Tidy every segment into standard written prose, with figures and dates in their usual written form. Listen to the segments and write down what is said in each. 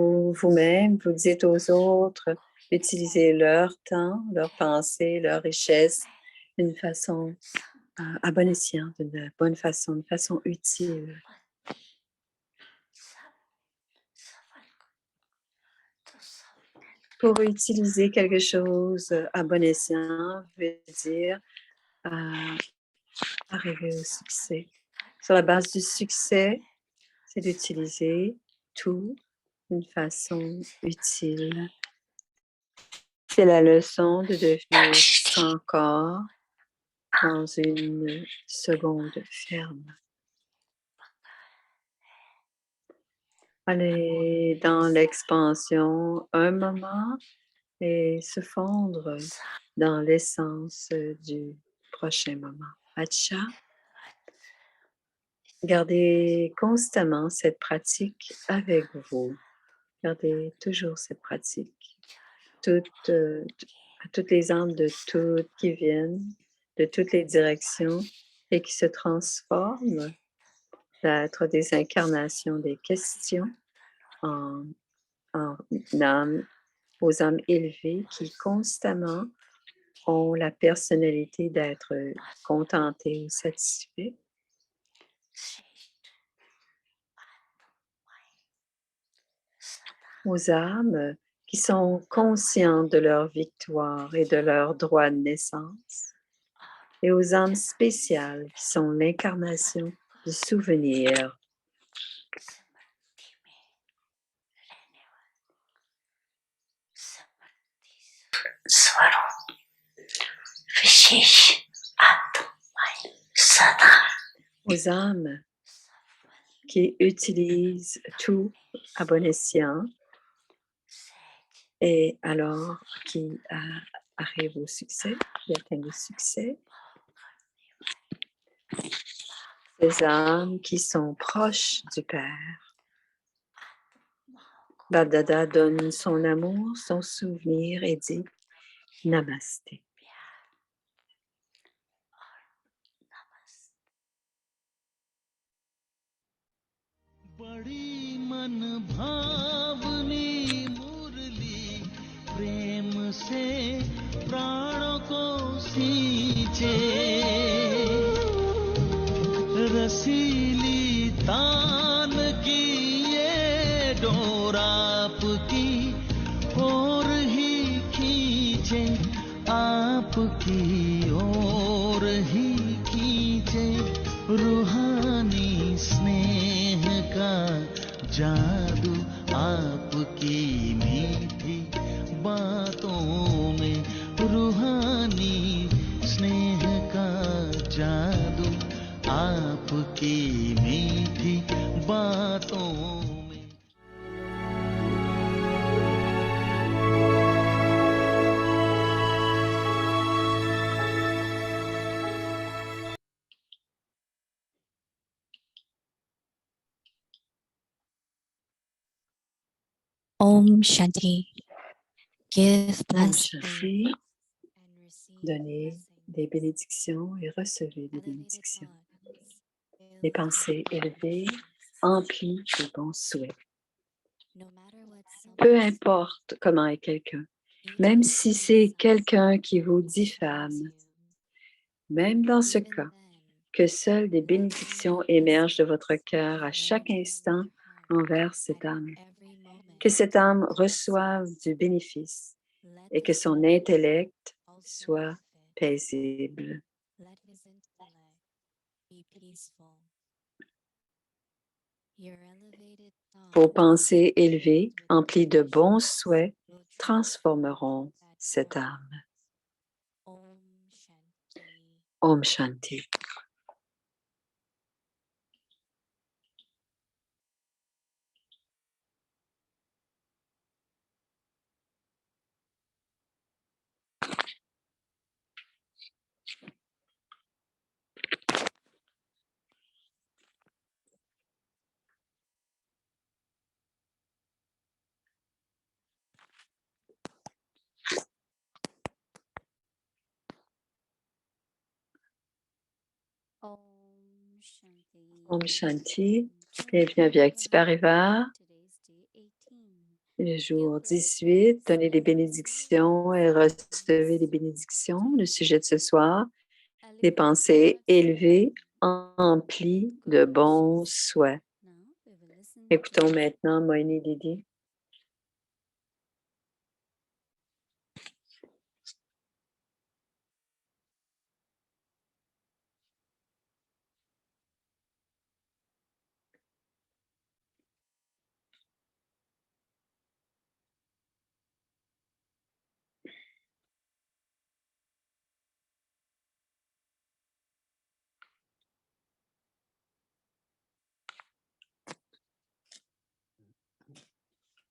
vous-même, vous dites aux autres d'utiliser leur temps, leur pensée, leur richesse d'une façon à bon escient, d'une bonne façon, d'une façon utile. Pour utiliser quelque chose à bon escient veut dire arriver au succès. Sur la base du succès, c'est d'utiliser tout d'une façon utile. C'est la leçon de devenir sans corps dans une seconde ferme. Aller dans l'expansion un moment et se fondre dans l'essence du prochain moment. Acha, gardez constamment cette pratique avec vous. Gardez toujours cette pratique. À toutes les âmes de toutes qui viennent, de toutes les directions et qui se transforment d'être des incarnations des questions en âmes, aux âmes élevées qui constamment ont la personnalité d'être contentées ou satisfaites. Aux âmes qui sont conscientes de leur victoire et de leur droit de naissance. Et aux âmes spéciales qui sont l'incarnation du souvenir. Aux âmes qui utilisent tout à bon escient et alors qui arrivent au succès, qui atteignent le succès. Ces âmes qui sont proches du Père. Bab-Dada donne son amour, son souvenir et dit Namasté. बड़ी मन भावनी मुरली प्रेम से प्राणों को सींचे रसीली तान की ये डोर आपकी ओर ही खींचे आपकी ओर ही खींचे रूहानी स्नेह का जादू आपकी मीठी बातों में रूहानी स्नेह का जादू आपकी मीठी बातों में। Om Shanti. Give Om blessings Shanti. and receive Donnez des blessings. bénédictions et recevez des Elevated bénédictions. thoughts Des filled pensées with élevées, blessings. emplies de bons souhaits. No matter what Peu someone importe comment est quelqu'un, each même of si you c'est says quelqu'un qui vous towards diffame, you, même dans ce even cas, then, que seules des bénédictions émergent de votre cœur à may chaque more to instant them envers come cette at âme. every moment. Que cette âme reçoive du bénéfice Let et que his son mind intellect also soit fit. paisible. Let his intellect be peaceful. Your elevated Vos thoughts pensées élevées, filled with emplies de bons blessings souhaits, will transformeront that cette form. âme. Om Shanti. Om Shanti. Om Shanti. Om Shanti. Bienvenue à Vyakti Parivar. Today's day 18. Le jour 18, donnez des bénédictions et recevez des bénédictions. Le sujet de ce soir, des pensées élevées emplies de bons souhaits. Écoutons maintenant Moïni Didi.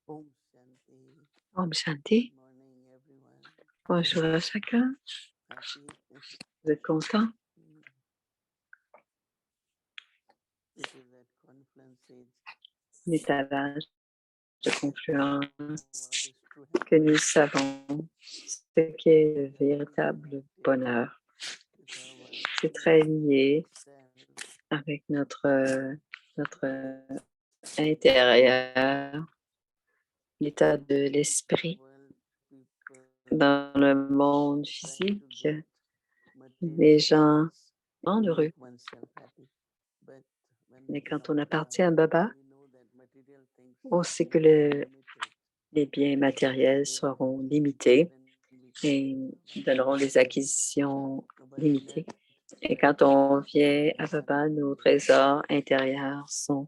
Om Shanti. Om Shanti. Morning, everyone. Bonjour à chacun. Happy. Vous êtes content? This is at confluence age. On est à l'âge de confluence What is true que nous savons ce qu'est le véritable bonheur. C'est très lié avec notre intérieur, l'état de l'esprit. Dans le monde physique, les gens rendent heureux. Mais quand on appartient à Baba, on sait que les biens matériels seront limités et donneront des acquisitions limitées. Et quand on vient à Baba, nos trésors intérieurs ont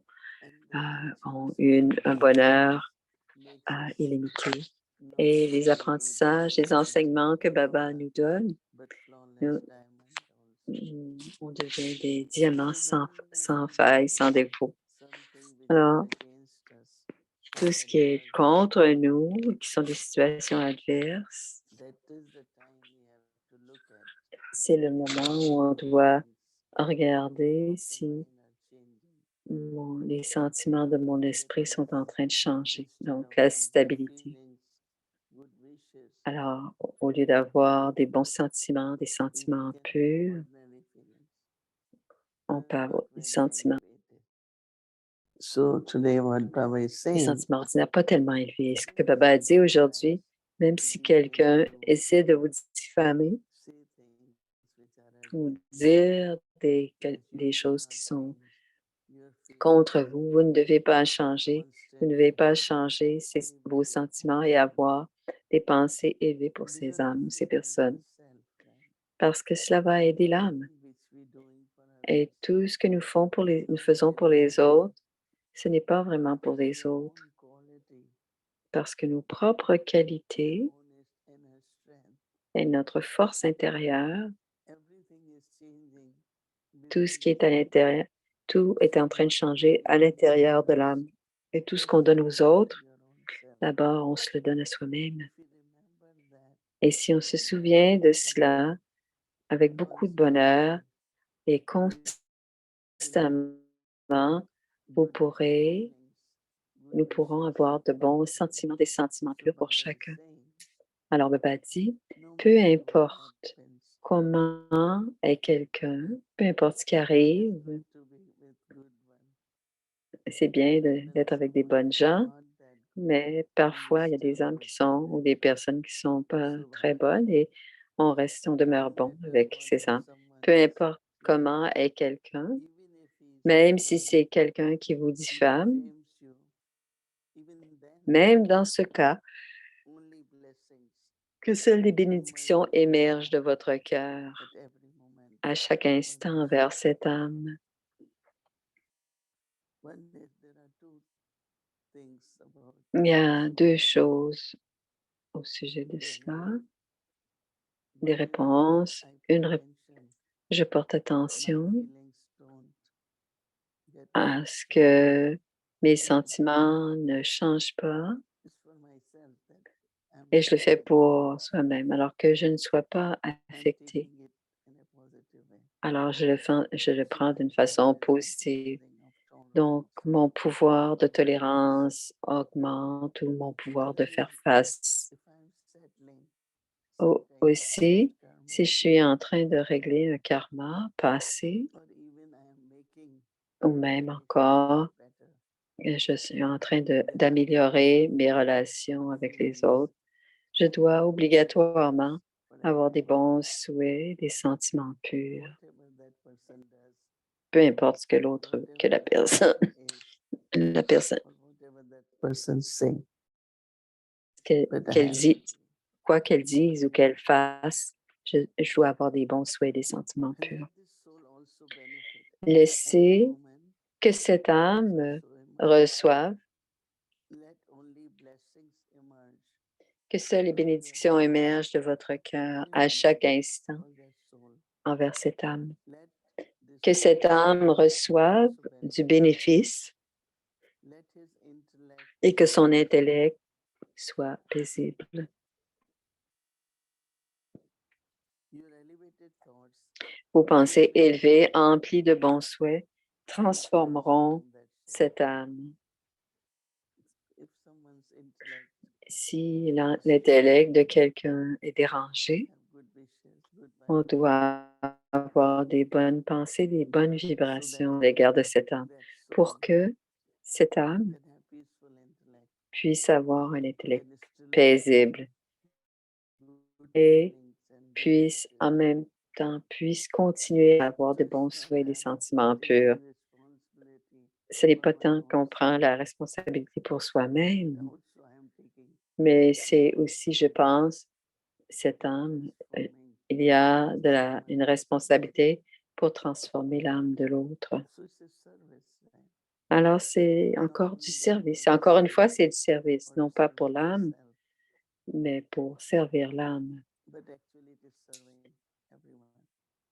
un bonheur illimité. Et les apprentissages, les enseignements que Baba nous donne, on devient des diamants sans faille, sans défaut. Alors, tout ce qui est contre nous, qui sont des situations adverses, c'est le moment où on doit regarder si les sentiments de mon esprit sont en train de changer, donc la stabilité. Alors, au lieu d'avoir des bons sentiments, des sentiments purs, on peut avoir des sentiments So today what Baba is des saying, sentiments ordinaires pas tellement élevés. Ce que Baba a dit aujourd'hui, même si quelqu'un essaie de vous diffamer ou dire des choses qui sont contre vous, vous ne devez pas changer. Vous ne devez pas changer vos sentiments et avoir des pensées élevées pour ces âmes ou ces personnes, parce que cela va aider l'âme. Et tout ce que nous faisons pour les autres, ce n'est pas vraiment pour les autres, parce que nos propres qualités et notre force intérieure, tout ce qui est à l'intérieur, tout est en train de changer à l'intérieur de l'âme. Et tout ce qu'on donne aux autres, d'abord, on se le donne à soi-même. Et si on se souvient de cela avec beaucoup de bonheur et constamment, nous pourrons avoir de bons sentiments, des sentiments purs pour chacun. Alors, Baba dit, peu importe comment est quelqu'un, peu importe ce qui arrive, c'est bien d'être avec des bonnes gens, mais parfois, il y a des âmes ou des personnes qui ne sont pas très bonnes et on demeure bon avec ces âmes. Peu importe comment est quelqu'un, même si c'est quelqu'un qui vous diffame, même dans ce cas, que seules les bénédictions émergent de votre cœur à chaque instant vers cette âme. Il y a deux choses au sujet de cela. Des réponses. Je porte attention à ce que mes sentiments ne changent pas et je le fais pour soi-même, alors que je ne sois pas affectée. Alors, je le prends d'une façon positive. Donc, mon pouvoir de tolérance augmente ou mon pouvoir de faire face. Aussi, si je suis en train de régler un karma passé, ou même encore Je suis en train d'améliorer mes relations avec les autres. Je dois obligatoirement avoir des bons souhaits, des sentiments purs, peu importe ce que la personne, la personne, person say. qu'elle dit, quoi qu'elle dise ou qu'elle fasse, je dois avoir des bons souhaits, des sentiments purs. Laissez que cette âme reçoive, que seules les bénédictions émergent de votre cœur à chaque instant envers cette âme. Que cette âme reçoive du bénéfice et que son intellect soit paisible. Vos pensées élevées, emplies de bons souhaits, transformeront cette âme. Si l'intellect de quelqu'un est dérangé, on doit avoir des bonnes pensées, des bonnes vibrations à l'égard de cette âme pour que cette âme puisse avoir un intellect paisible et puisse en même temps continuer à avoir de bons souhaits et des sentiments purs. Ce n'est pas tant qu'on prend la responsabilité pour soi-même, mais c'est aussi, je pense, cette âme, il y a une responsabilité pour transformer l'âme de l'autre. Alors, c'est encore du service. Encore une fois, c'est du service, non pas pour l'âme, mais pour servir l'âme.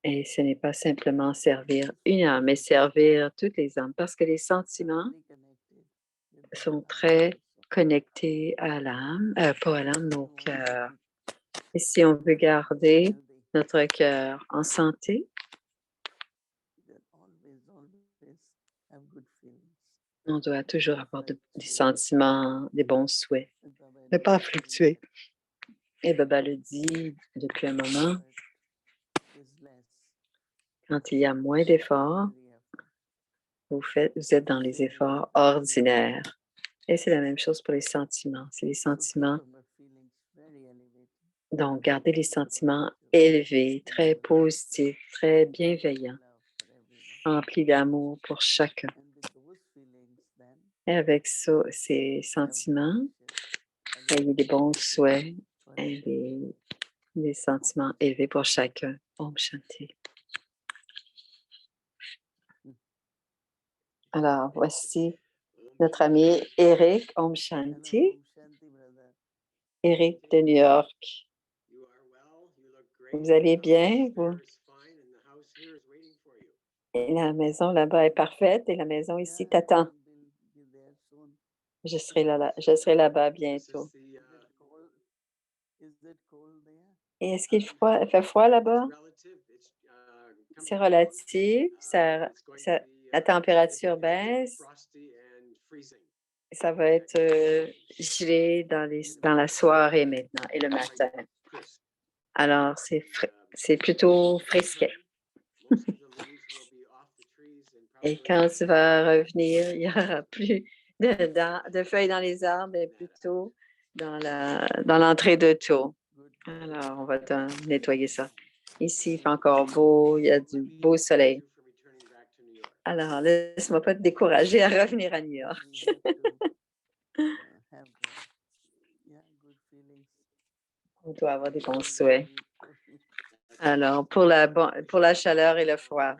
Et ce n'est pas simplement servir une âme, mais servir toutes les âmes, parce que les sentiments sont très connectés à l'âme, pas à l'âme, mais au cœur. Et si on veut garder notre cœur en santé, on doit toujours avoir des sentiments, des bons souhaits, ne pas fluctuer. Et Baba le dit depuis un moment, quand il y a moins d'efforts, vous êtes dans les efforts ordinaires. Et c'est la même chose pour les sentiments. C'est les sentiments. Donc, gardez les sentiments élevés, très positifs, très bienveillants, remplis d'amour pour chacun. Et avec ça, ces sentiments, ayez des bons souhaits et des sentiments élevés pour chacun. Om Shanti. Alors, voici notre ami Eric. Om Shanti. Eric de New York. Vous allez bien, vous? Et la maison là-bas est parfaite et la maison ici t'attend. Je serai là-bas bientôt. Et est-ce qu'il fait froid là-bas? C'est relatif. La température baisse. Ça va être gelé dans la soirée maintenant et le matin. Alors, c'est plutôt frisquet. Et quand tu vas revenir, il n'y aura plus de feuilles dans les arbres, mais plutôt dans l'entrée de tour. Alors, on va nettoyer ça. Ici, il fait encore beau, il y a du beau soleil. Alors, laisse-moi pas te décourager à revenir à New York. On doit avoir des bons souhaits. Alors, pour la chaleur et le froid,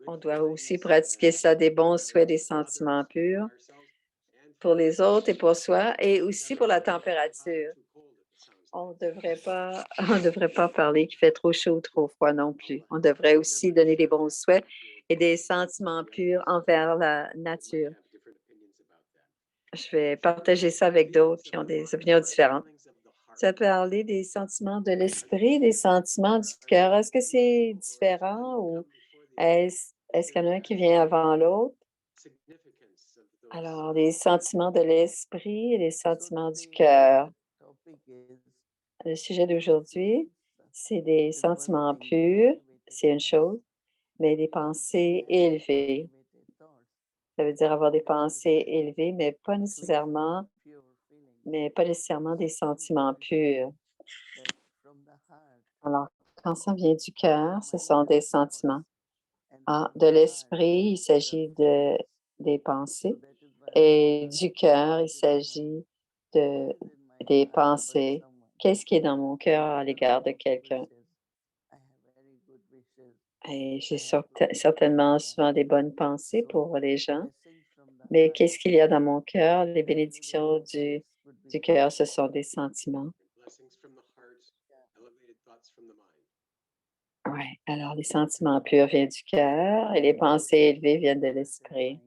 on doit aussi pratiquer ça, des bons souhaits, des sentiments purs pour les autres et pour soi, et aussi pour la température. On ne devrait pas parler qu'il fait trop chaud ou trop froid non plus. On devrait aussi donner des bons souhaits et des sentiments purs envers la nature. Je vais partager ça avec d'autres qui ont des opinions différentes. Tu as parlé des sentiments de l'esprit, des sentiments du cœur. Est-ce que c'est différent ou est-ce qu'il y en a un qui vient avant l'autre? Alors, les sentiments de l'esprit et les sentiments du cœur. Le sujet d'aujourd'hui, c'est des sentiments purs, c'est une chose, mais des pensées élevées. Ça veut dire avoir des pensées élevées, mais pas nécessairement des sentiments purs. Alors, quand ça vient du cœur, ce sont des sentiments. De l'esprit, il s'agit des pensées et du cœur, il s'agit de, des pensées. Qu'est-ce qui est dans mon cœur à l'égard de quelqu'un? Et j'ai certainement souvent des bonnes pensées pour les gens, mais qu'est-ce qu'il y a dans mon cœur? Les bénédictions du cœur, ce sont des sentiments. Oui, alors les sentiments purs viennent du cœur et les pensées élevées viennent de l'esprit.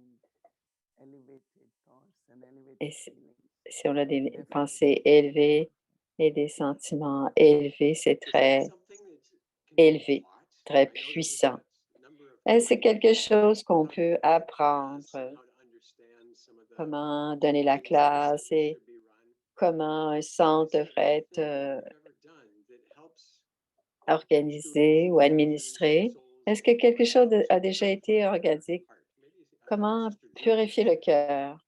Et si on a des pensées élevées et des sentiments élevés, c'est très élevé, très puissant. Et c'est quelque chose qu'on peut apprendre, comment donner la classe et comment un centre devrait être organisé ou administré. Est-ce que quelque chose a déjà été organisé? Comment purifier le cœur?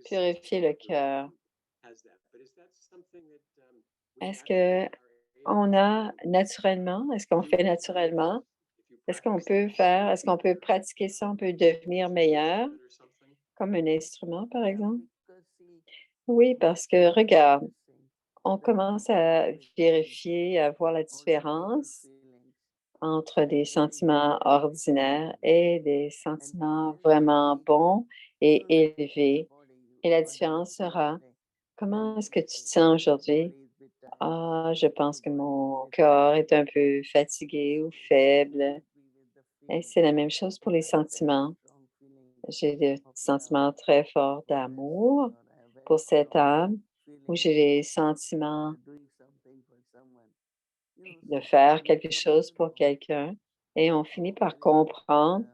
Purifier le cœur. Est-ce que on a naturellement, est-ce qu'on fait naturellement? Est-ce qu'on peut pratiquer ça? On peut devenir meilleur comme un instrument, par exemple? Oui, parce que regarde, on commence à vérifier, à voir la différence entre des sentiments ordinaires et des sentiments vraiment bons et élevés. Et la différence sera, comment est-ce que tu te sens aujourd'hui? Ah, je pense que mon corps est un peu fatigué ou faible. Et c'est la même chose pour les sentiments. J'ai des sentiments très forts d'amour pour cette âme, ou j'ai des sentiments de faire quelque chose pour quelqu'un. Et on finit par comprendre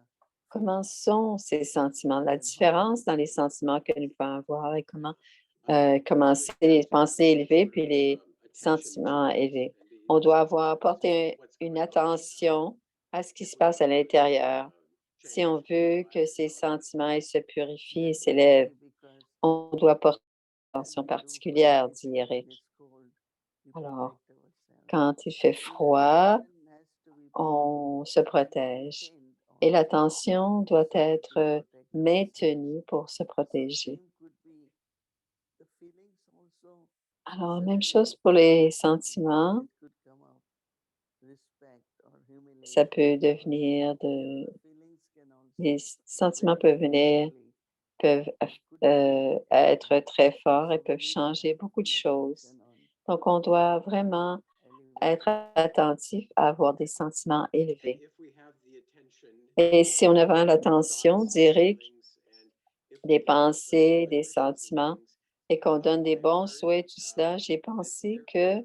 comment sont ces sentiments, la différence dans les sentiments que nous pouvons avoir et comment c'est les pensées élevées puis les sentiments élevés. On doit porter une attention à ce qui se passe à l'intérieur. Si on veut que ces sentiments ils se purifient et s'élèvent, on doit porter une attention particulière, dit Eric. Alors, quand il fait froid, on se protège et l'attention doit être maintenue pour se protéger. Alors, même chose pour les sentiments. Ça peut devenir les sentiments peuvent être très forts et peuvent changer beaucoup de choses. Donc, on doit vraiment être attentif à avoir des sentiments élevés. Et si on avait l'attention, d'Éric, des pensées, des sentiments, et qu'on donne des bons souhaits, tout cela, j'ai pensé que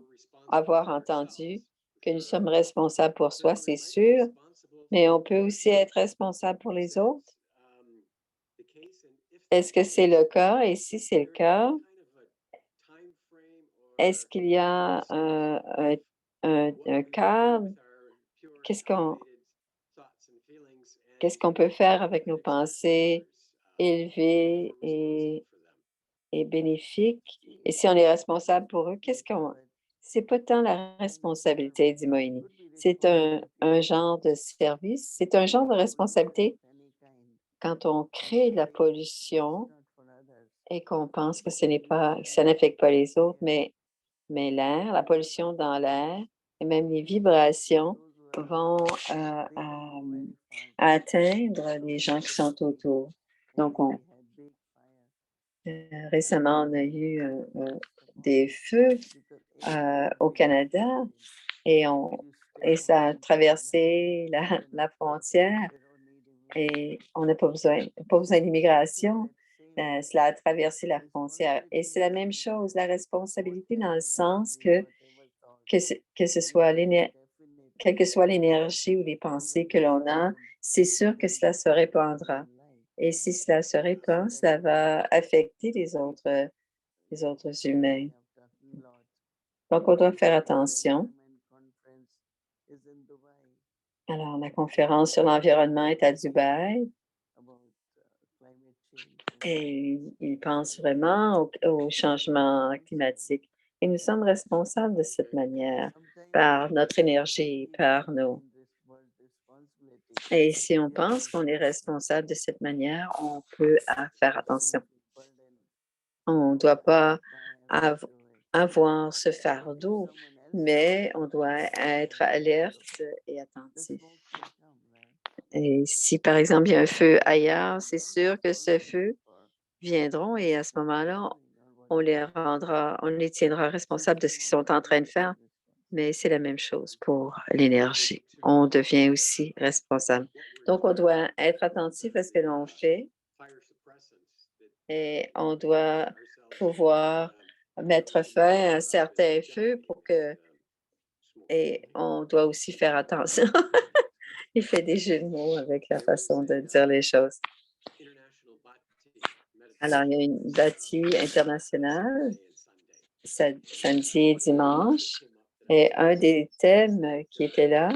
avoir entendu que nous sommes responsables pour soi, c'est sûr, mais on peut aussi être responsable pour les autres. Est-ce que c'est le cas? Et si c'est le cas, est-ce qu'il y a un cadre? Qu'est-ce qu'on qu'est-ce qu'on peut faire avec nos pensées élevées et bénéfiques? Et si on est responsable pour eux, c'est pas tant la responsabilité, dit Moïni. C'est un genre de service, c'est un genre de responsabilité quand on crée de la pollution et qu'on pense que que ça n'affecte pas les autres, mais l'air, la pollution dans l'air et même les vibrations vont atteindre les gens qui sont autour. Donc, récemment, on a eu des feux au Canada et, et ça a traversé la frontière et on n'a pas besoin d'immigration. Cela a traversé la frontière. Et c'est la même chose, la responsabilité dans le sens que ce soit quelle que soit l'énergie ou les pensées que l'on a, c'est sûr que cela se répandra. Et si cela se répand, ça va affecter les autres humains. Donc, on doit faire attention. Alors, la conférence sur l'environnement est à Dubaï Et ils pensent vraiment au changement climatique. Et nous sommes responsables de cette manière, par notre énergie, par nos... Et si on pense qu'on est responsable de cette manière, on peut faire attention. On ne doit pas avoir ce fardeau, mais on doit être alerte et attentif. Et si, par exemple, il y a un feu ailleurs, c'est sûr que ce feu viendront et à ce moment-là, on les tiendra responsables de ce qu'ils sont en train de faire. Mais c'est la même chose pour l'énergie. On devient aussi responsable. Donc, on doit être attentif à ce que l'on fait et on doit pouvoir mettre fin à un certain feu et on doit aussi faire attention. Il fait des jeux de mots avec la façon de dire les choses. Alors, il y a une bâtie internationale samedi et dimanche. Et un des thèmes qui était là,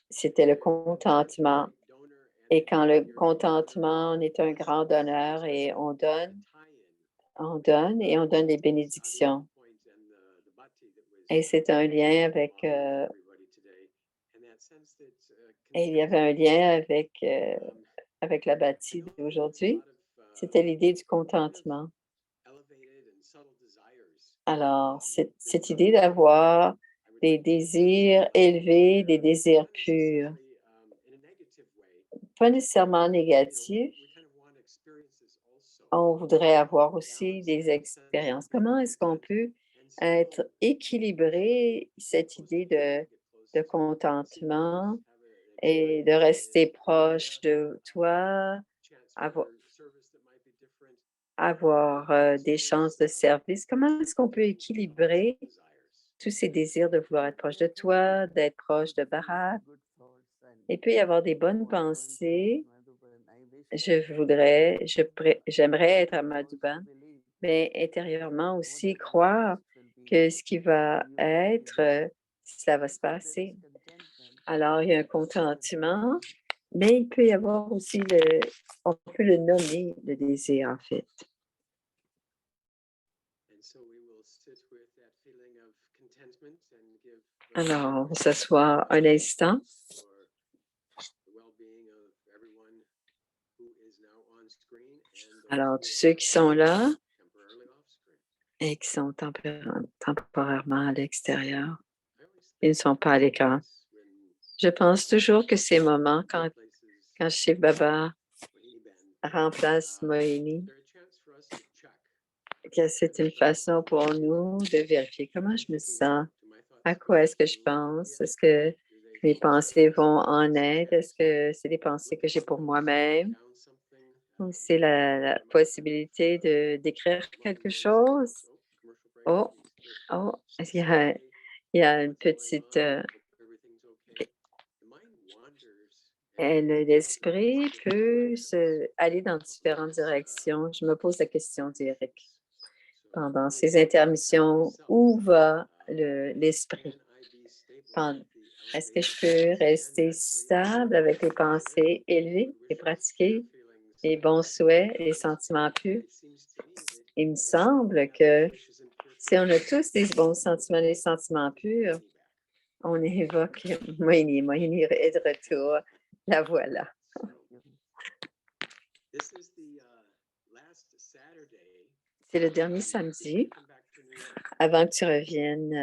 c'était le contentement. Et quand le contentement, on est un grand donneur et on donne et on donne des bénédictions. Et c'est un lien avec, et il y avait un lien avec la bâtie d'aujourd'hui. C'était l'idée du contentement. Alors, cette idée d'avoir des désirs élevés, des désirs purs, pas nécessairement négatifs, on voudrait avoir aussi des expériences. Comment est-ce qu'on peut être équilibré, cette idée de contentement et de rester proche de toi, avoir des chances de service? Comment est-ce qu'on peut équilibrer tous ces désirs de vouloir être proche de toi, d'être proche de Bharat? Il peut y avoir des bonnes pensées. J'aimerais être à Madhuban, mais intérieurement aussi croire que ce qui va être, ça va se passer. Alors, il y a un contentement, mais il peut y avoir aussi on peut le nommer le désir, en fait. Alors, on va s'asseoir un instant. Alors, tous ceux qui sont là et qui sont temporairement à l'extérieur, ils ne sont pas à l'écran. Je pense toujours que ces moments, quand Shiv Baba remplace Mohini, que c'est une façon pour nous de vérifier comment je me sens, à quoi est-ce que je pense, est-ce que mes pensées vont en aide, est-ce que c'est des pensées que j'ai pour moi-même, ou c'est la possibilité d'écrire quelque chose. Oh, il y a une petite... l'esprit peut aller dans différentes directions. Je me pose la question d'Éric. Pendant ces intermissions, où va l'esprit? Est-ce que je peux rester stable avec les pensées élevées et pratiquer les bons souhaits, les sentiments purs? Il me semble que si on a tous des bons sentiments, des sentiments purs, on évoque Mohini est de retour. La voilà. C'est le dernier samedi avant que tu reviennes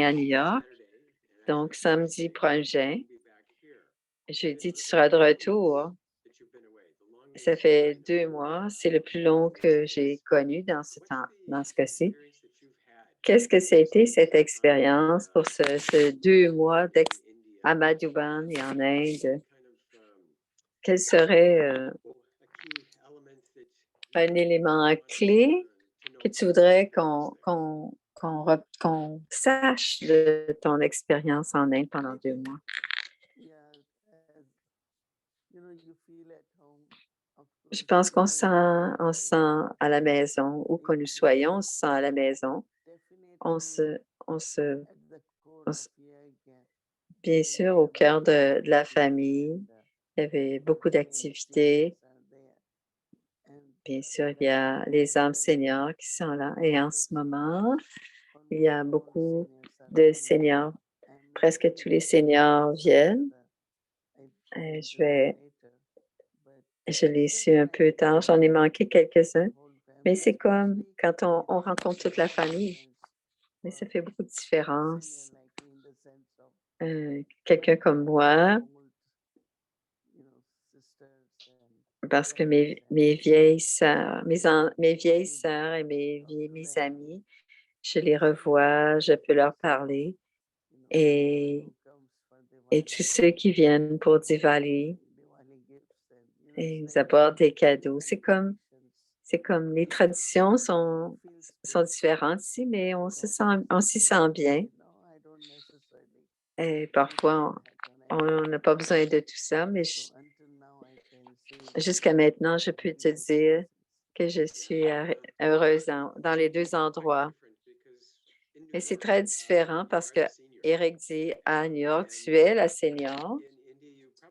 à New York. Donc, samedi prochain, jeudi, tu seras de retour. Ça fait 2 mois. C'est le plus long que j'ai connu dans ce cas-ci. Qu'est-ce que c'était cette expérience pour ce 2 mois à Madhuban et en Inde? Quel serait un élément clé que tu voudrais qu'on sache de ton expérience en Inde pendant 2 mois? Je pense qu'on sent à la maison, où que nous soyons, on se sent à la maison. Bien sûr, au cœur de la famille, il y avait beaucoup d'activités. Bien sûr, il y a les âmes seniors qui sont là et en ce moment, il y a beaucoup de seniors. Presque tous les seniors viennent. Je l'ai su un peu tard, j'en ai manqué quelques-uns, mais c'est comme quand on rencontre toute la famille, mais ça fait beaucoup de différence. Quelqu'un comme moi, parce que mes vieilles sœurs, mes vieilles sœurs et mes amis, je les revois, je peux leur parler et tous ceux qui viennent pour Diwali et ils apportent des cadeaux. C'est comme les traditions sont différentes ici, mais on s'y sent bien. Et parfois, on n'a pas besoin de tout ça, mais jusqu'à maintenant, je peux te dire que je suis heureuse dans les deux endroits. Et c'est très différent parce que Eric dit à New York, tu es la senior,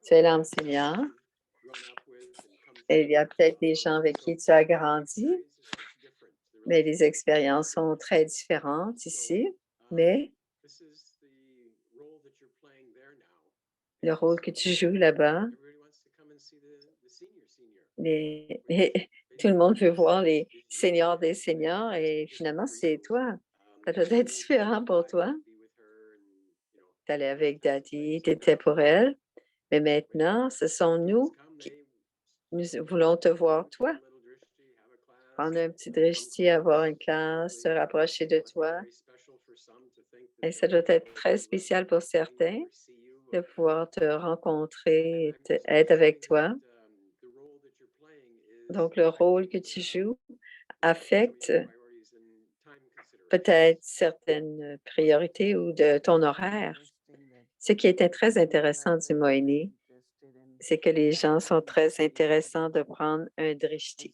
tu es l'âme senior. Et il y a peut-être des gens avec qui tu as grandi, mais les expériences sont très différentes ici. Mais le rôle que tu joues là-bas, tout le monde veut voir les seniors des seniors et finalement, c'est toi. Ça doit être différent pour toi. Tu allais avec Daddy, tu étais pour elle, mais maintenant, ce sont nous qui nous voulons te voir toi. Prendre un petit drishti, avoir une classe, se rapprocher de toi. Et ça doit être très spécial pour certains de pouvoir te rencontrer et être avec toi. Donc, le rôle que tu joues affecte peut-être certaines priorités ou de ton horaire. Ce qui était très intéressant du Moïni, c'est que les gens sont très intéressants de prendre un drishti.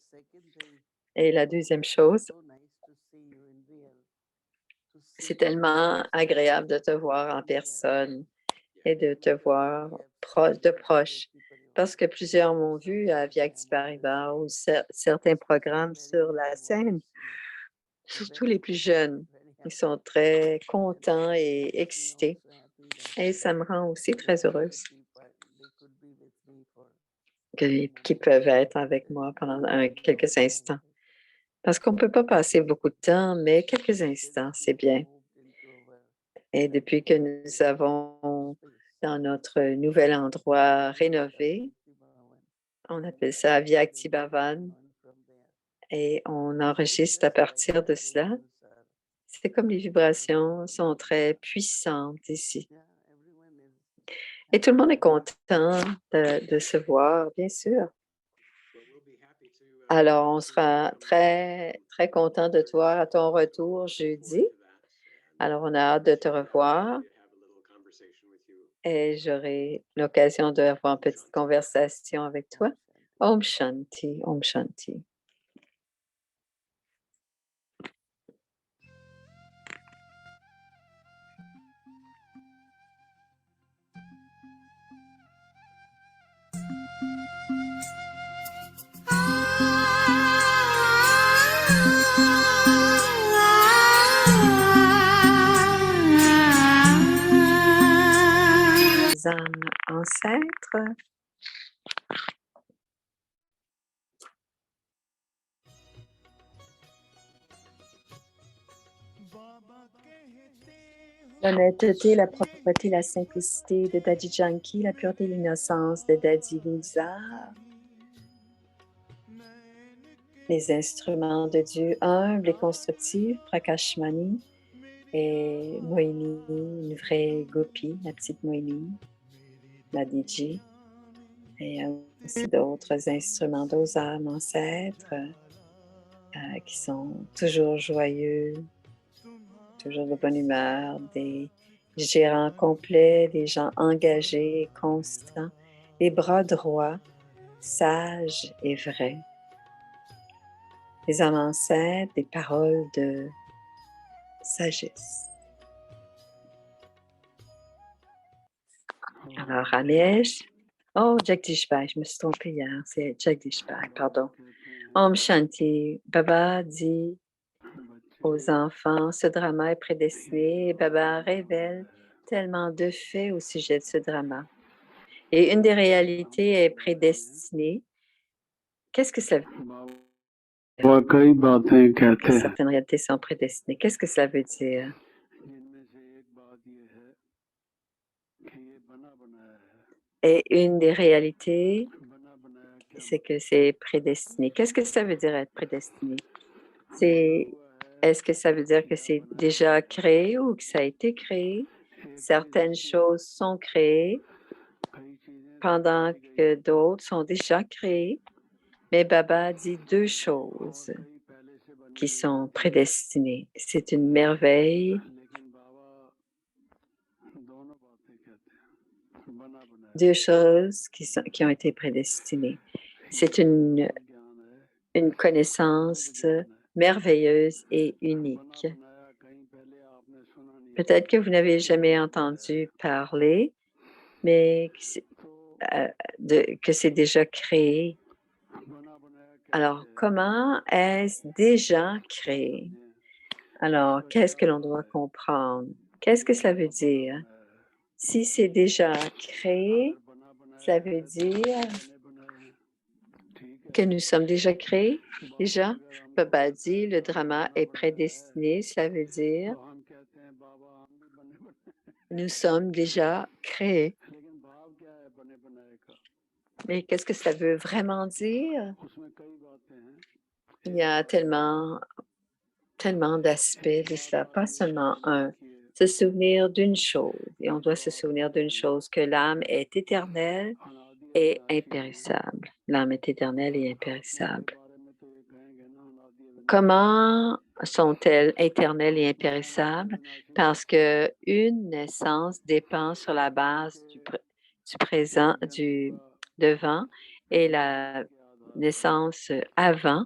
Et la deuxième chose, c'est tellement agréable de te voir en personne et de te voir de proche. Parce que plusieurs m'ont vu à Vyakti Paribas ou certains programmes sur la scène, surtout les plus jeunes. Ils sont très contents et excités. Et ça me rend aussi très heureuse qu'ils peuvent être avec moi pendant quelques instants. Parce qu'on ne peut pas passer beaucoup de temps, mais quelques instants, c'est bien. Et depuis que nous avons dans notre nouvel endroit rénové, on appelle ça Vyakti Bhavan, et on enregistre à partir de cela. C'est comme les vibrations sont très puissantes ici. Et tout le monde est content de se voir, bien sûr. Alors, on sera très, très content de te voir à ton retour jeudi. Alors, on a hâte de te revoir et j'aurai l'occasion d'avoir une petite conversation avec toi. Om Shanti, Om Shanti. Les âmes ancêtres. L'honnêteté, la propreté, la simplicité de Daddy Janki, la pureté et l'innocence de Daddy Gulzar. Les instruments de Dieu humbles et constructifs, Prakashmani et Moini, une vraie gopi, la petite Moini, la DJ, et aussi d'autres instruments aux âmes ancêtres qui sont toujours joyeux, toujours de bonne humeur, des gérants complets, des gens engagés et constants, les bras droits, sages et vrais. Les âmes ancêtres, des paroles de sagesse. Alors, Ramesh, oh, Jagdish Bhai, je me suis trompée hier, c'est Jagdish Bhai, pardon. Om Shanti. Baba dit aux enfants, ce drama est prédestiné et Baba révèle tellement de faits au sujet de ce drama. Et une des réalités est prédestinée. Qu'est-ce que ça veut dire? वह कई बातें कहते हैं Certaines réalités sont prédestinées. Qu'est-ce que cela veut dire? इनमें से एक बात यह है कि ये बना बनाया है Et une des réalités, बना बनाया क्या c'est que c'est prédestiné. Qu'est-ce que ça veut dire être prédestiné? Est-ce que ça veut dire que c'est déjà créé ou que ça a été créé? Certaines choses sont créées कई चीजें pendant que d'autres sont déjà créées. Mais Baba dit deux choses कई पहले से बनी qui sont prédestinées. C'est une merveille. लेकिन बाबा दोनों बातें कहते हैं बना बनाया Deux choses qui ont été prédestinées. C'est une ज्ञान है connaissance merveilleuse et unique. बनाया कहीं पहले आपने सुना नहीं Peut-être que vous n'avez jamais entendu parler, mais que c'est déjà créé. बना बनाया क्या Alors, comment est-ce déjà créé? Alors, qu'est-ce que l'on doit comprendre? Qu'est-ce que cela veut dire? Si c'est déjà créé, बना बनाया cela veut dire बने बनाए ठीक है que nous sommes déjà créés. Déjà, Baba dit, le drama est prédestiné. Cela veut dire तो हम कहते हैं बाबा हम भी बने बनाए nous sommes déjà créés. लेकिन भाव क्या है बने बनाए का Mais qu'est-ce que ça veut vraiment dire? उसमें कई बातें हैं Il y a tellement d'aspects de cela, pas seulement un. Se souvenir d'une chose, et on doit se souvenir d'une chose, que l'âme est éternelle et impérissable. L'âme est éternelle et impérissable. बारे में तो ये कहेंगे ना अनादि Comment sont-elles éternelles et impérissables? Parce que une naissance dépend sur la base du présent, du devant, et la naissance avant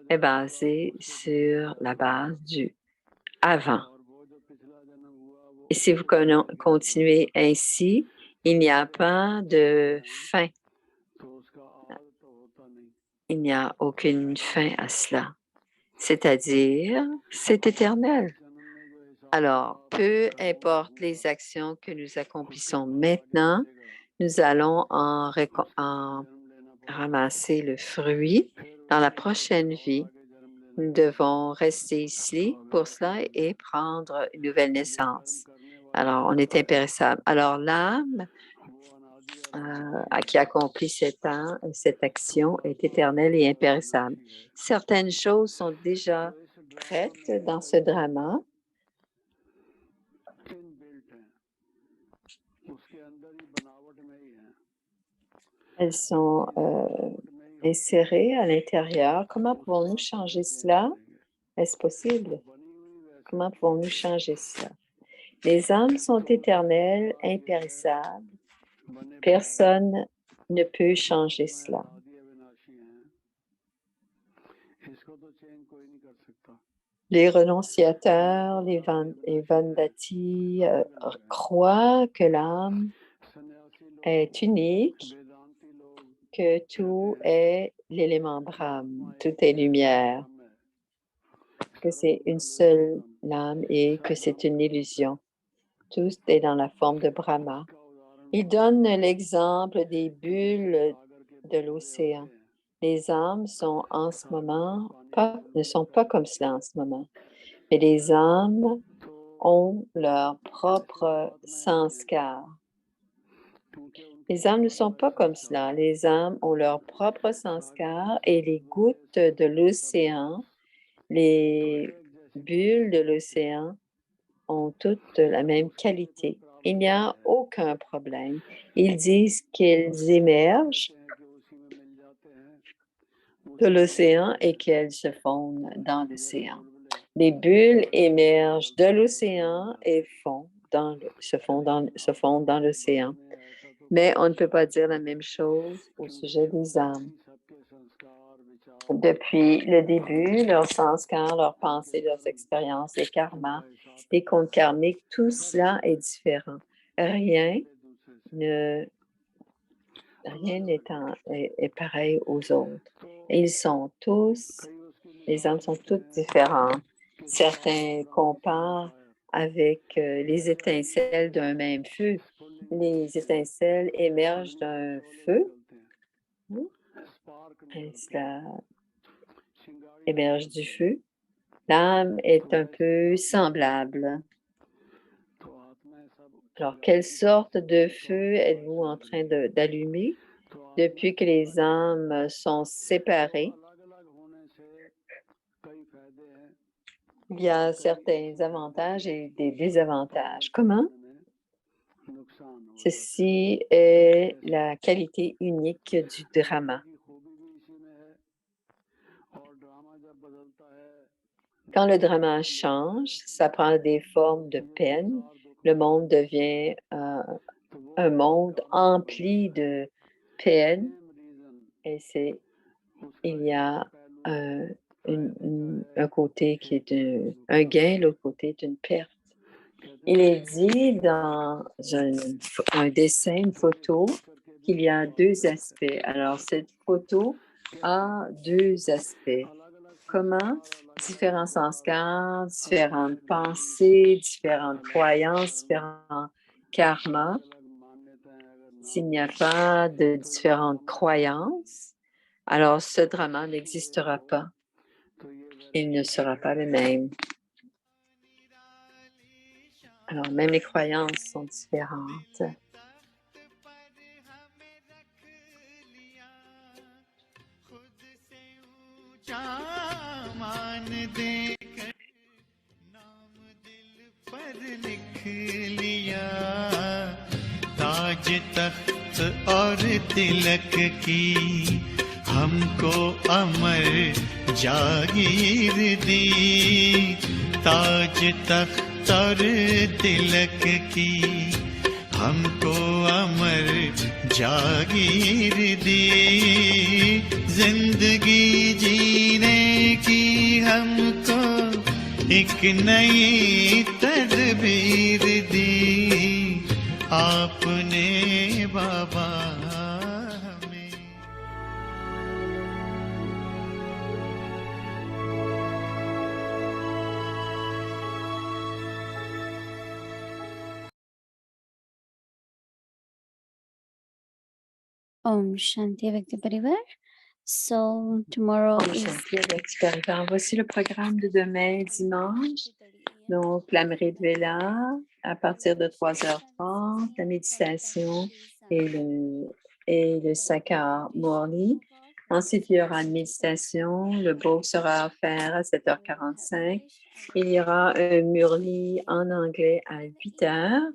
est basée sur la base du avant. और वो जो पिछला जन्म हुआ वो Et si vous continuez ainsi, il n'y a pas de fin. तो उसका आद तो होता नहीं Il n'y a aucune fin à cela. C'est-à-dire, c'est éternel. जन्म में जो हिसाब Alors, peu importe les actions que nous accomplissons maintenant, nous allons en जन्म लेना ramasser le fruit dans la prochaine vie. Nous devons rester ici pour cela et prendre une nouvelle naissance. Alors, on est impérissable. Alors, l'âme qui accomplit cette action est éternelle et impérissable. Certaines choses sont déjà prêtes dans ce drama. Inbuilt हैं उसके अंदर ही बनावट में ही है Elles sont insérées à l'intérieur. Comment pouvons-nous changer cela? Est-ce possible? Comment pouvons-nous changer cela? Les âmes sont éternelles, impérissables. Personne ne peut changer cela. आदि अविनाशी हैं इसको तो चेंज कोई नहीं कर सकता Les renonciateurs, les Vandati croient que l'âme सन्यासी लोग est unique, वेदांती लोग que tout est l'élément Brahma, tout est lumière, que c'est une seule âme et que c'est une illusion. Tout est dans la forme de Brahma. Il donne l'exemple des bulles de l'océan. Les âmes sont en ce moment ne sont pas comme cela en ce moment. Mais les âmes ont leur propre sanskar. Les âmes ne sont pas comme cela. Les âmes ont leur propre sanskar et les gouttes de l'océan, les bulles de l'océan ont toutes la même qualité. Il n'y a aucun problème. Ils disent qu'ils émergent de l'océan et qu'elles se fondent dans l'océan. Les bulles émergent de l'océan et se fondent dans l'océan. Mais on ne peut pas dire la même chose au sujet des âmes. Depuis le début, leurs sanskars, leurs pensées, leurs expériences, les karmas, les comptes karmiques, tout cela est différent. Rien ne Rien est pareil aux autres. Et ils sont tous, les âmes sont toutes différentes. Certains comparent avec les étincelles d'un même feu. Les étincelles émergent d'un feu et cela émerge du feu. L'âme est un peu semblable. Alors, quelle sorte de feu êtes-vous en train d'allumer depuis que les âmes sont séparées? Il y a certains avantages et des désavantages. Comment? Ceci est la qualité unique du drama. Quand le drama change, ça prend des formes de peine. Le monde devient un monde empli de peine et il y a un côté qui est un gain, l'autre côté est une perte. Il est dit dans un dessin, une photo, qu'il y a deux aspects. Alors, cette photo a deux aspects. Comment différents sanskars, différentes pensées, différentes croyances, différents karmas, s'il n'y a pas de différentes croyances, alors ce drama n'existera pas. Il ne sera pas le même. Alors, même les croyances sont différentes. ताज तख्त और तिलक की हमको अमर जागीर दी ताज तख्त और तिलक की हमको अमर जागीर दी जिंदगी जीने की हमको एक नई तदबीर दी आपने बाबा हमें Om Shanti avec le Parivar. So tomorrow Om is Shanti avec Parivar. Voici le programme de demain, dimanche. Donc, l'Amrit Vela, à partir de 3h30, la méditation et le Sakar Morni. Ensuite, il y aura une méditation. Le bhog sera offert à 7h45. Il y aura un Murli en anglais à 8h.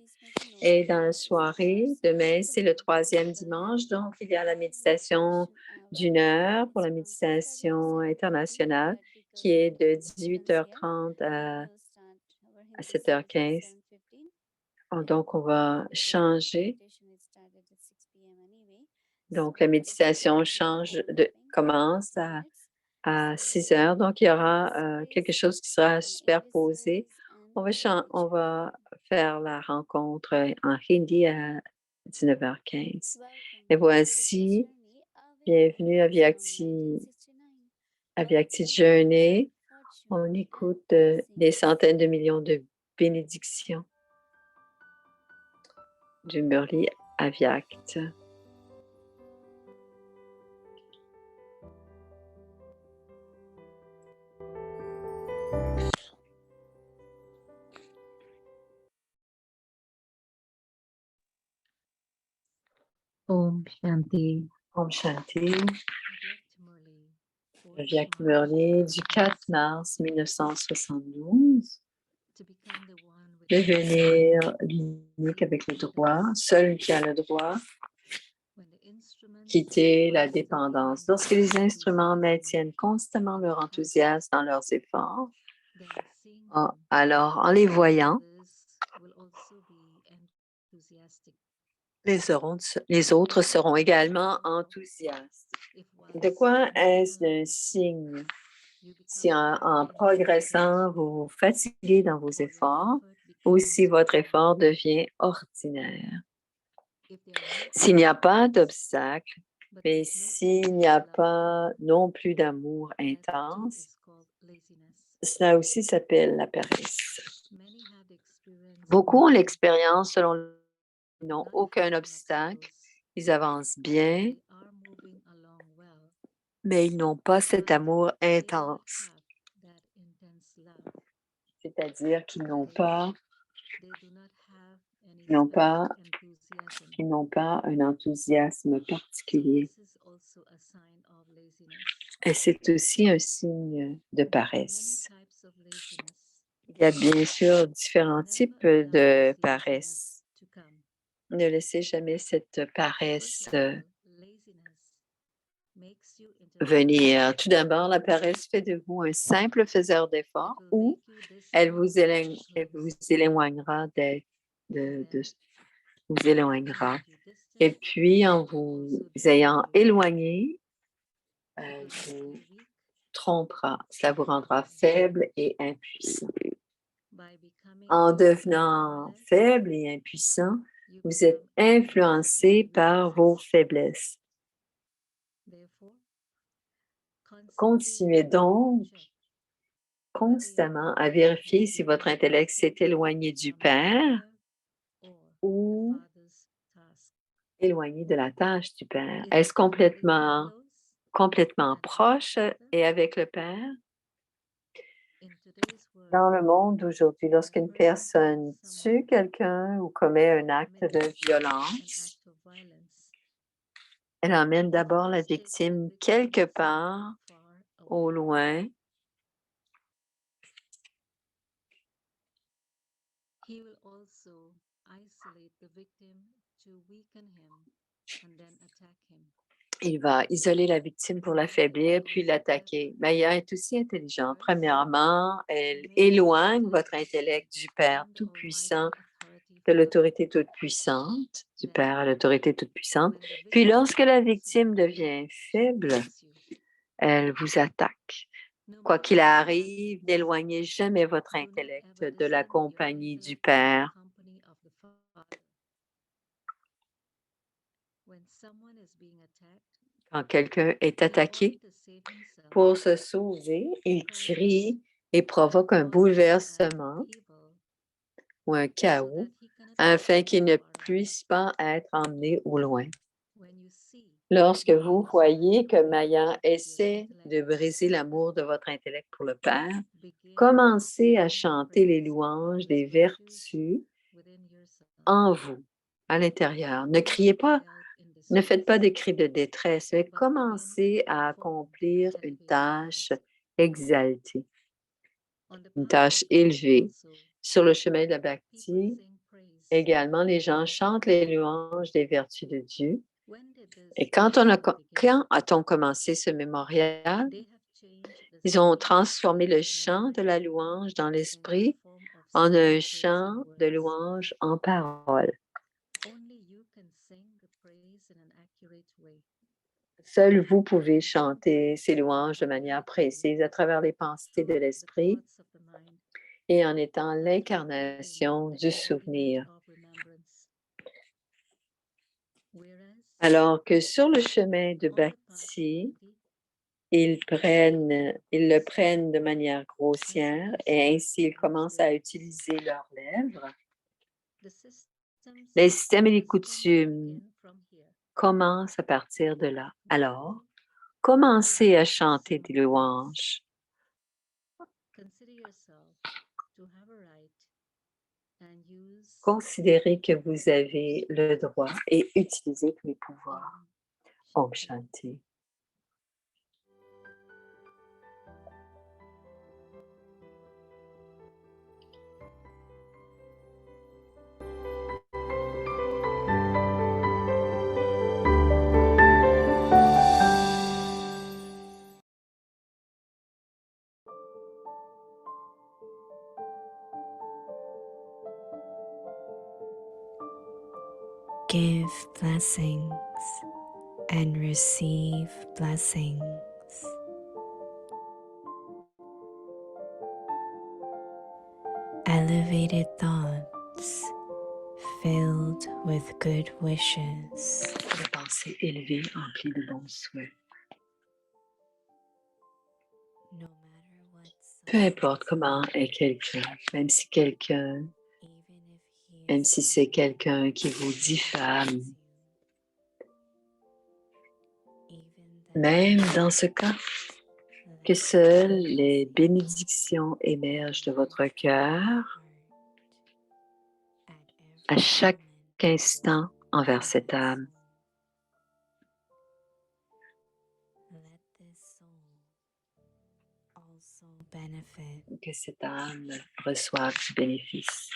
Et dans la soirée, demain, c'est le 3e dimanche. Donc, il y a la méditation d'1 heure pour la méditation internationale qui est de 18h30 à 7h15. Donc, on va changer. Donc, la méditation commence à 6h. Donc, il y aura quelque chose qui sera superposé. On va faire la rencontre en hindi à 19h15. Et voici, bienvenue à Vyakti Journey. On écoute des centaines de millions de bénédictions du Murli Avyakt. Om Shanti. Om Shanti. Vyakti Murli du 4 mars 1972. Devenir l'unique avec le droit, seul qui a le droit, quitter la dépendance. Lorsque les instruments maintiennent constamment leur enthousiasme dans leurs efforts, alors en les voyant, les autres seront également enthousiastes. De quoi est-ce un signe? Si en progressant, vous vous fatiguez dans vos efforts ou si votre effort devient ordinaire. S'il n'y a pas d'obstacle, mais s'il n'y a pas non plus d'amour intense, cela aussi s'appelle la paresse. Beaucoup ont l'expérience selon ils n'ont aucun obstacle, ils avancent bien, mais ils n'ont pas cet amour intense. C'est-à-dire qu'ils n'ont pas un enthousiasme particulier. Et c'est aussi un signe de paresse. Il y a bien sûr différents types de paresse. Ne laissez jamais cette paresse venir. Tout d'abord, la paresse fait de vous un simple faiseur d'efforts ou elle vous éloignera vous éloignera. Et puis, en vous ayant éloigné, elle vous trompera. Cela vous rendra faible et impuissant. En devenant faible et impuissant, vous êtes influencé par vos faiblesses. Continuez donc constamment à vérifier si votre intellect s'est éloigné du Père ou éloigné de la tâche du Père. Est-ce complètement proche et avec le Père? Dans le monde d'aujourd'hui, lorsqu'une personne tue quelqu'un ou commet un acte de violence, elle emmène d'abord la victime quelque part au loin. Il va isoler la victime pour l'affaiblir, puis l'attaquer. Maya est aussi intelligente. Premièrement, elle éloigne votre intellect du Père Tout-Puissant, de l'autorité toute-puissante, du Père à l'autorité toute-puissante. Puis lorsque la victime devient faible, elle vous attaque. Quoi qu'il arrive, n'éloignez jamais votre intellect de la compagnie du Père. Quand quelqu'un est attaqué, pour se sauver, il crie et provoque un bouleversement ou un chaos afin qu'il ne puisse pas être emmené au loin. Lorsque vous voyez que Maya essaie de briser l'amour de votre intellect pour le Père, commencez à chanter les louanges des vertus en vous, à l'intérieur. Ne criez pas, ne faites pas des cris de détresse, mais commencez à accomplir une tâche exaltée, une tâche élevée. Sur le chemin de la Bhakti, également, les gens chantent les louanges des vertus de Dieu. Et quand a-t-on commencé ce mémorial? Ils ont transformé le chant de la louange dans l'esprit en un chant de louange en parole. Seul vous pouvez chanter ces louanges de manière précise à travers les pensées de l'esprit et en étant l'incarnation du souvenir. Alors que sur le chemin de Bhakti, ils le prennent de manière grossière et ainsi ils commencent à utiliser leurs lèvres. Les systèmes et les coutumes commencent à partir de là. Alors, commencez à chanter des louanges. Considérez que vous avez le droit et utilisez tous les pouvoirs. Om Shanti. Give blessings and receive blessings. Elevated thoughts filled with good wishes. de pensées élevées emplies de bons souhaits. No matter what Peu someone importe comment est quelqu'un, même si quelqu'un, even if he même is si c'est someone quelqu'un qui vous who diffame, hurts you, even then, même dans ce cas, let que the seules blessings les bénédictions émergent de votre cœur at à every chaque moment instant envers in cette this âme. soul. Let this soul also benefit. Que cette âme reçoive du bénéfice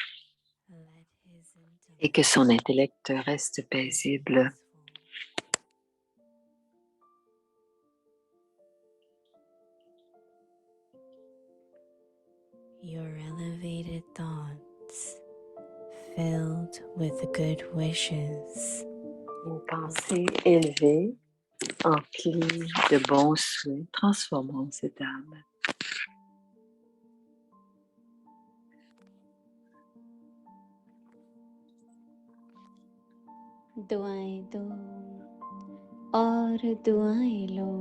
Let his et que intellect son intellect reste be paisible. peaceful. Your elevated thoughts, filled with good wishes, Vos pensées élevées, emplies de bons souhaits, transformons cette âme. दुआएं दो और दुआएं लो।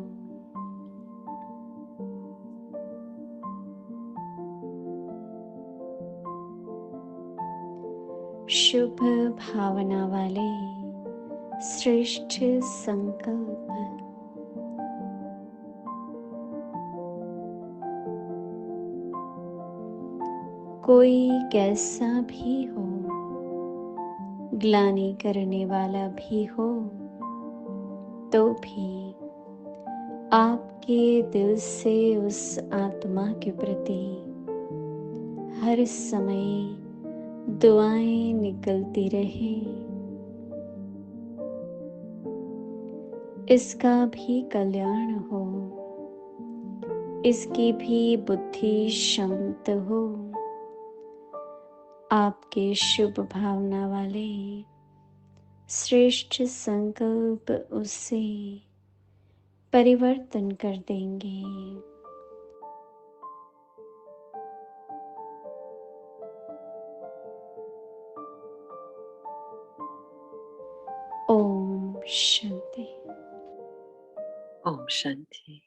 शुभ भावना वाले श्रेष्ठ संकल्प कोई कैसा भी हो, ग्लानि करने वाला भी हो, तो भी आपके दिल से उस आत्मा के प्रति हर समय दुआएं निकलती रहे। इसका भी कल्याण हो, इसकी भी बुद्धि शांत हो। आपके शुभ भावना वाले श्रेष्ठ संकल्प उससे परिवर्तन कर देंगे। ओम शांति। Om Shanti.